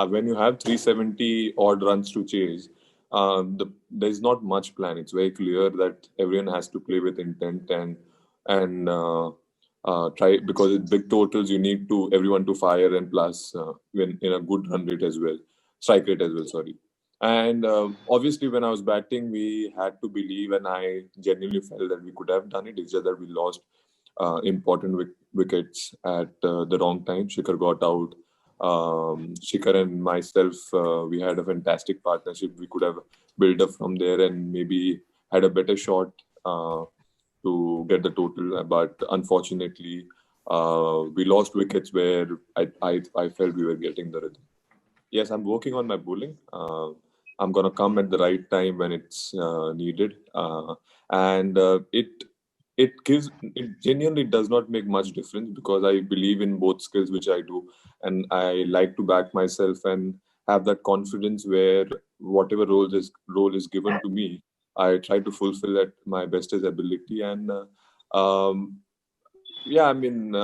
when you have 370 odd runs to chase, there's not much plan. It's very clear that everyone has to play with intent and try, because it's big totals. You need to everyone to fire, and plus in a good run rate as well, strike rate as well. Sorry. And obviously, when I was batting, we had to believe, and I genuinely felt that we could have done it. It's just that we lost important wickets at the wrong time. Shikhar got out. Shikhar and myself, we had a fantastic partnership. We could have built up from there and maybe had a better shot to get the total. But unfortunately, we lost wickets where I felt we were getting the rhythm. Yes, I'm working on my bowling. I'm gonna come at the right time when it's needed, and it genuinely does not make much difference because I believe in both skills which I do, and I like to back myself and have that confidence where whatever role is given to me, I try to fulfill at my bestest ability. And yeah, I mean,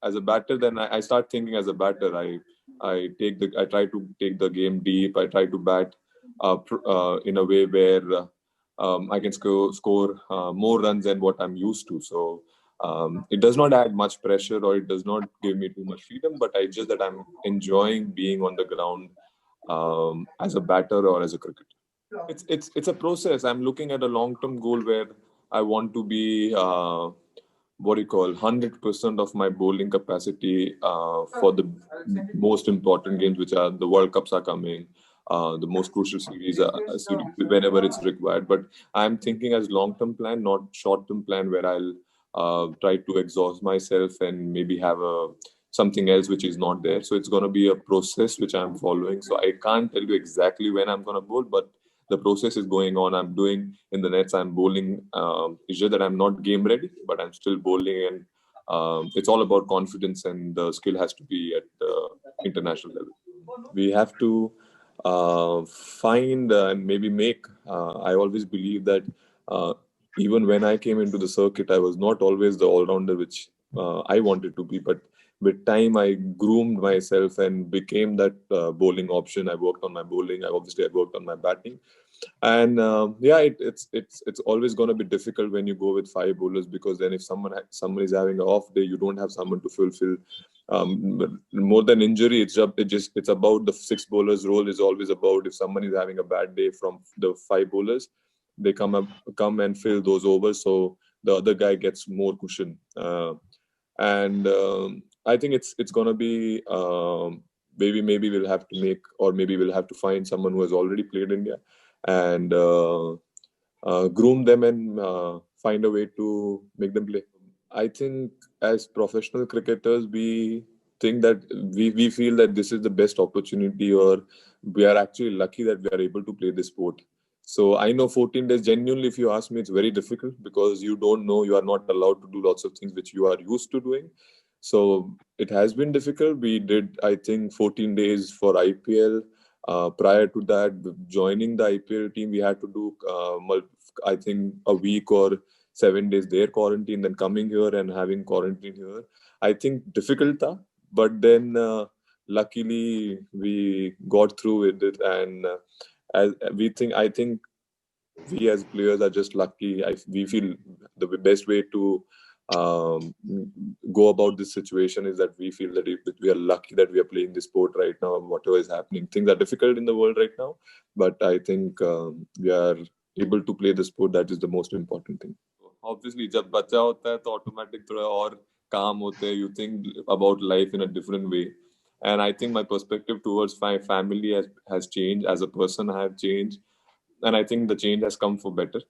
as a batter, then I start thinking as a batter. I try to take the game deep. I try to bat in a way where I can score more runs than what I'm used to. So it does not add much pressure, or it does not give me too much freedom. But I just that I'm enjoying being on the ground as a batter or as a cricketer. It's a process. I'm looking at a long term goal where I want to be what do you call 100% of my bowling capacity for the most important games, which are the World Cups are coming, the most crucial series, whenever it's required. But I'm thinking as long term plan, not short term plan, where I'll try to exhaust myself and maybe have something else which is not there. So it's going to be a process which I'm following. So I can't tell you exactly when I'm going to bowl, but the process is going on. I'm doing in the nets. I'm bowling. It's just that I'm not game ready, but I'm still bowling, and it's all about confidence, and the skill has to be at the international level. We have to find and maybe make. I always believe that even when I came into the circuit, I was not always the all-rounder which I wanted to be, but with time I groomed myself and became that bowling option. I worked on my bowling. I worked on my batting, and yeah, it's always going to be difficult when you go with five bowlers, because then if someone is having an off day, you don't have someone to fulfill. More than injury, it's about the six bowlers role is always about if someone is having a bad day from the five bowlers, they come and fill those overs, so the other guy gets more cushion. And I think it's gonna be maybe we'll have to make, or maybe we'll have to find someone who has already played India and groom them and find a way to make them play. I think as professional cricketers, we think that we feel that this is the best opportunity, or we are actually lucky that we are able to play this sport. So I know 14 days, genuinely, if you ask me, it's very difficult because you don't know, you are not allowed to do lots of things which you are used to doing. So it has been difficult. We did, I think, 14 days for IPL. Prior to that, joining the IPL team, we had to do, I think, a week or 7 days there quarantine, then coming here and having quarantine here. I think difficult tha, but then luckily we got through with it, and I think we as players are just lucky. We feel the best way to go about this situation is that we feel that if we are lucky that we are playing this sport right now. Whatever is happening, things are difficult in the world right now, but I think we are able to play the sport. That is the most important thing. Obviously, जब बच्चा होता है तो automatic थोड़ा और काम होते हैं. You think about life in a different way, and I think my perspective towards my family has changed. As a person, I have changed, and I think the change has come for better.